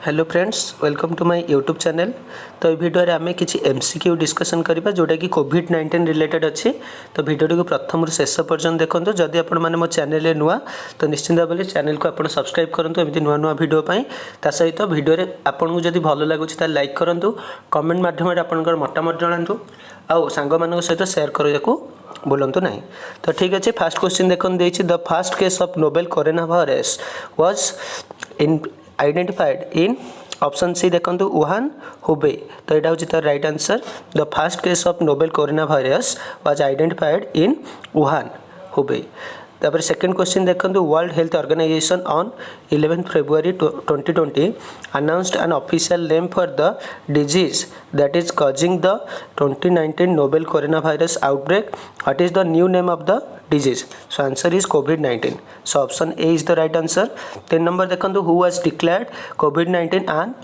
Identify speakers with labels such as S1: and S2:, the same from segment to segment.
S1: Hello friends, welcome to my YouTube channel. तो ये video रे आमे किछि एमसीक्यू डिस्कशन करबा जोटा कि कोविड-19 रिलेटेड अछि। तो वीडियो को प्रथम रु शेष पर्यंत देखंतु। जदि आपण माने मो चैनल रे नुआ तो निश्चित भाबे चैनल को आपण सब्सक्राइब करंतु एमिति नुआ नुआ वीडियो पई। ता सहित वीडियो रे आपण को जदि भलो लागुछि ता लाइक करंतु, कमेंट माध्यम रे आपनकर मतामत जणांतु आ सांग मानक सहित शेयर करयाको बोलंतु नहीं। तो ठीक अच्छे, फास्ट क्वेश्चन देखन देछि the first case of novel corona virus was in identified in option C देखंतु वुहान हुबे। तो यहाँ हूँ तार right answer. The first case of novel corona virus was identified in Wuhan Hubei. तापर second question देखंतु world health organisation on 11 February 2020 announced an official name for the disease that is causing the 2019 novel coronavirus outbreak. What is the new name of the disease? So answer is COVID-19. So option A is the right answer. 10 number देखंतु who was declared COVID-19 an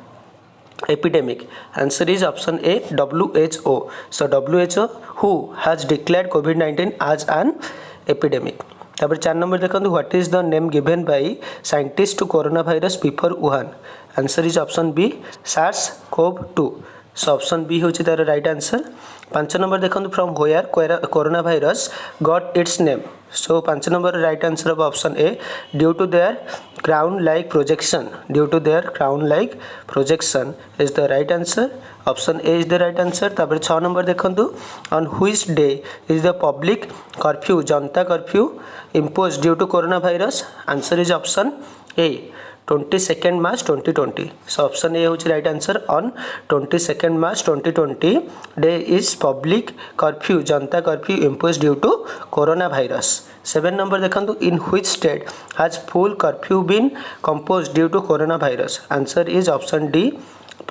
S1: epidemic. Answer is option A, WHO. So WHO who has declared COVID-19 as an epidemic. तापर 4 number देखंतु what is the name given by scientist to corona virus before Wuhan. Answer is option B, SARS CoV 2। So option B होची तार right answer. 5 number देखंतु from where corona virus got its name. So 5 number right answer of option A, due to their crown like projection. Due to their crown like projection is the right answer. Option A is the right answer. तापर 6 number देखंतु on which day is the public curfew Janata curfew imposed due to coronavirus. Answer is option A, 22nd March 2020. So option A होची right answer. On 22nd March 2020 day is public curfew Janata curfew imposed due to coronavirus. 7 number देखंतु in which state has full curfew been imposed due to coronavirus. Answer is option D,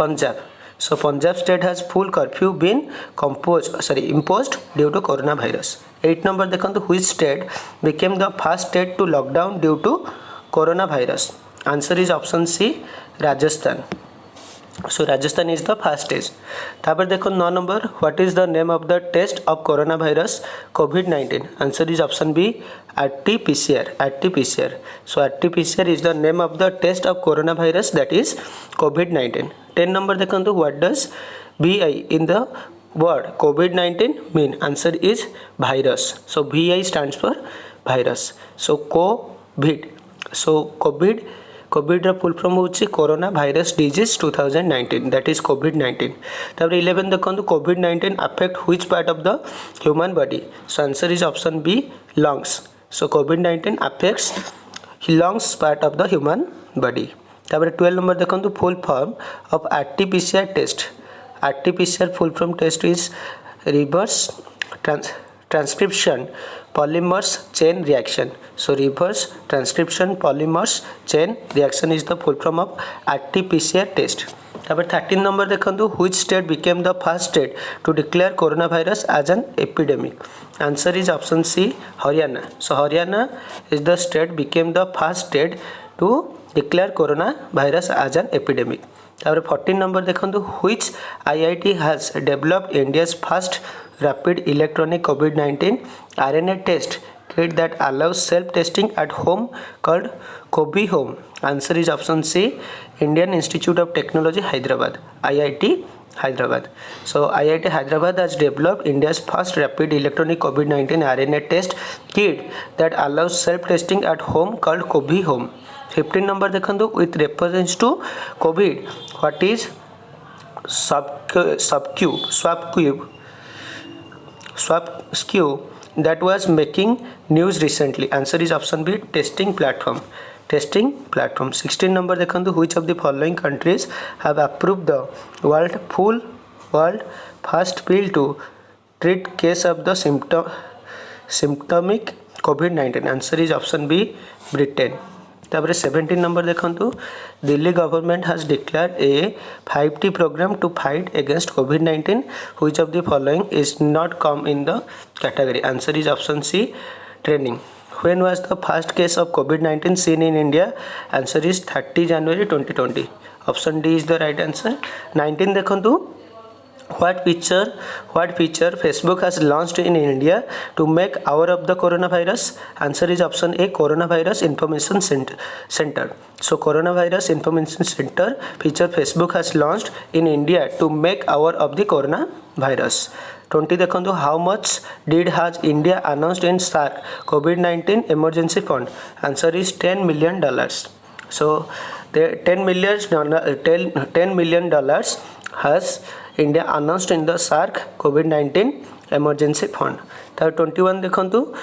S1: Punjab. So Punjab state has full curfew been imposed due to coronavirus. 8 number देखंतु which state became the first state to lockdown due to coronavirus. Answer is option C, Rajasthan. So Rajasthan is the first state. तापर देखो 9 number what is the name of the test of coronavirus COVID-19. Answer is option B, RT-PCR. RT-PCR. So RT-PCR is the name of the test of coronavirus that is COVID-19. 10 number देखो what does VI in the word COVID-19 mean. Answer is virus. So VI stands for virus. So COVID. So COVID ର full form होची corona virus disease 2019 that is COVID-19. तापर 11 देखंतु COVID-19 affect which part of the human body. So answer is option B, lungs. So COVID-19 affects lungs part of the human body. तापर 12 number देखंतु full form of RT-PCR test. RT-PCR full form test is reverse transcription polymers chain reaction. So reverse transcription polymers chain reaction is the full form of RT-PCR test. तापर 13 number देखंतु which state became the first state to declare coronavirus as an epidemic. Answer is option C, Haryana. So Haryana is the state became the first state to declare coronavirus as an epidemic. तापर 14 number देखंतु which IIT has developed India's first rapid electronic COVID-19 RNA test kit that allows self-testing at home called COVID Home. Answer is option C, Indian Institute of Technology, Hyderabad, IIT Hyderabad. So IIT Hyderabad has developed India's first rapid electronic COVID-19 RNA test kit that allows self-testing at home called COVID Home. 15 number देखंतु with reference to COVID what is SwapQ that was making news recently. Answer is option B, testing platform. 16 number देखंतु which of the following countries have approved the world first pill to treat case of the symptomatic COVID-19. Answer is option B, Britain. तापर 17 number देखंतु Delhi government has declared a 5T program to fight against COVID-19. Which of the following is not come in the category. Answer is option C, training. When was the first case of COVID-19 seen in India. Answer is 30 January 2020. Option D is the right answer. 19 देखंतु What feature Facebook has launched in India to make aware of the coronavirus? Answer is option A, Coronavirus Information Center. So Coronavirus Information Center feature Facebook has launched in India to make aware of the coronavirus. 20 देखो how much did has India announced in SARC COVID-19 emergency fund? Answer is $10 million. So the $10 million has India announced in the SARC COVID-19 emergency fund. Then 21 देखो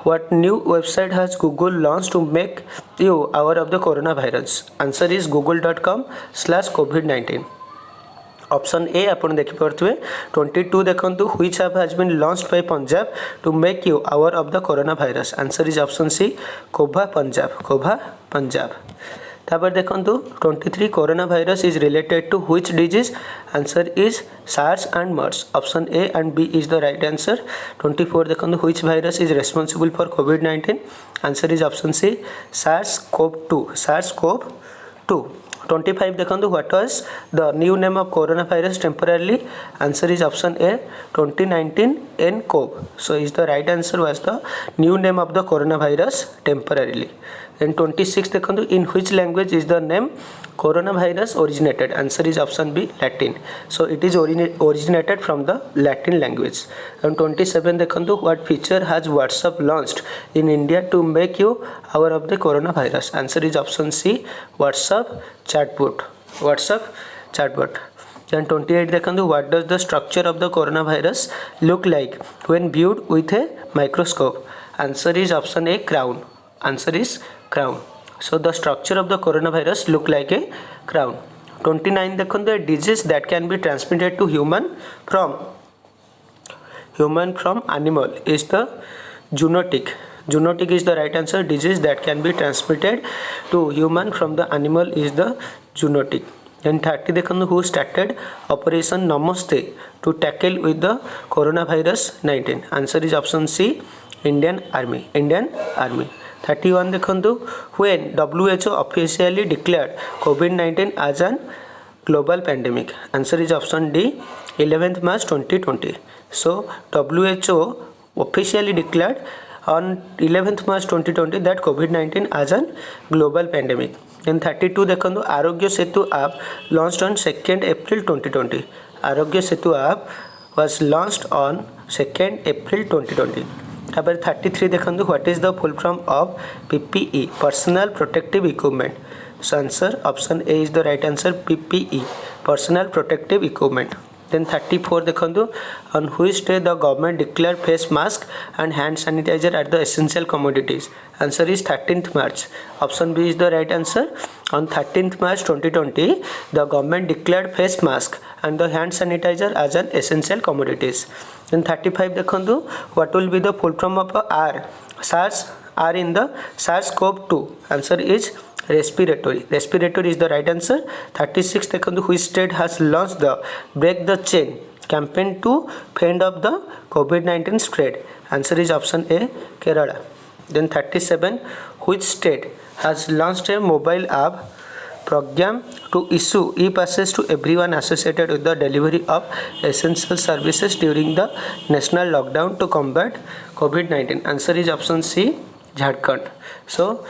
S1: what new website has Google launched to make you aware of the coronavirus? Answer is google.com/covid19. Option A आपण देखिपे 22 देखो which app has been launched by Punjab to make you aware of the coronavirus? Answer is option C, Kova Punjab. तापर देखो 23 coronavirus is related to which disease? Answer is SARS and MERS. Option A and B is the right answer. 24 देखो which virus is responsible for COVID-19? Answer is option C, SARS-CoV-2. 25 देखो what was the new name of coronavirus temporarily? Answer is option A, 2019 nCoV. So is the right answer was the new name of the coronavirus temporarily. Then 26 देखो in which language is the name coronavirus originated? Answer is option B, Latin. So it is originated from the Latin language. And 27 देखो what feature has WhatsApp launched in India to make you aware of the coronavirus? Answer is option C, WhatsApp chatbot. Then 28 देखो what does the structure of the coronavirus look like when viewed with a microscope? Answer is option A, crown. Answer is crown. So the structure of the coronavirus look like a crown. 29 देखो the disease that can be transmitted to human from animal is the zoonotic. Zoonotic is the right answer. Disease that can be transmitted to human from the animal is the zoonotic. Then 30 देखो who started Operation Namaste to tackle with the coronavirus 19? Answer is option C, Indian Army. 31 देखो when WHO officially declared COVID-19 as an global pandemic? Answer is option D, 11th March 2020. So WHO officially declared on 11th March 2020 that COVID-19 as a global pandemic. Then 32 देखो Arogya Setu app launched on 2nd April 2020. Arogya Setu app was launched on 2nd April 2020. तापर 33 देखो what is the full form of PPE, personal protective equipment? So answer option A is the right answer, PPE, personal protective equipment. Then 34 देखो on which day the government declared face mask and hand sanitizer at the essential commodities? Answer is 13th March. Option B is the right answer. On 13th March 2020 the government declared face mask and the hand sanitizer as an essential commodities. Then 35 देखो what will be the full form of R in the SARS-CoV-2? Answer is respiratory is the right answer. 36 देखो which state has launched the break the chain campaign to fend off the COVID-19 spread? Answer is option A, Kerala. Then 37 which state has launched a mobile app program to issue e-passes to everyone associated with the delivery of essential services during the national lockdown to combat COVID-19? Answer is option C, Jharkhand. So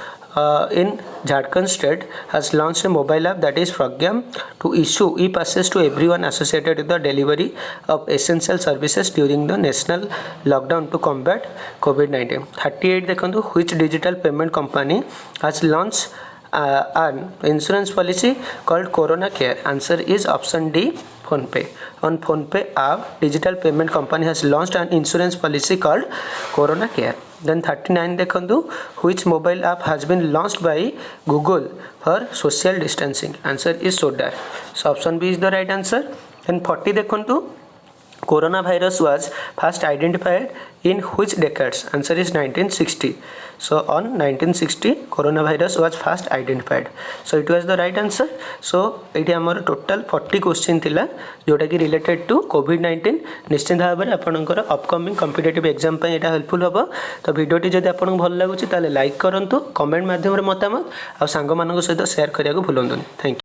S1: in Jharkhand state has launched a mobile app that is program to issue e-passes to everyone associated with the delivery of essential services during the national lockdown to combat COVID-19. 38 देखो which digital payment company has launched an insurance policy called Corona Care? Answer is option D, PhonePe. On PhonePe app, digital payment company has launched an insurance policy called Corona Care. Then 39 देखो which mobile app has been launched by Google for social distancing? Answer is Sodar. So option B is the right answer. Then 40 देखो coronavirus was first identified in which decades? Answer is 1960. So on 1960 coronavirus was first identified. So it was the right answer. So ये आमर total 40 question थिला जोटा कि related to कोविड-19 निश्चित भाव में आपनकर अपकमिंग कॉम्पिटिटिव एग्जाम पे एटा हेल्पफुल होबो। तो वीडियोटी जदि आपन भल लागुची ताले लाइक करंतु, कमेंट माध्यम रे मतामत आ सांग मानक सहित शेयर करिया को भूलंतुनी। Thank you.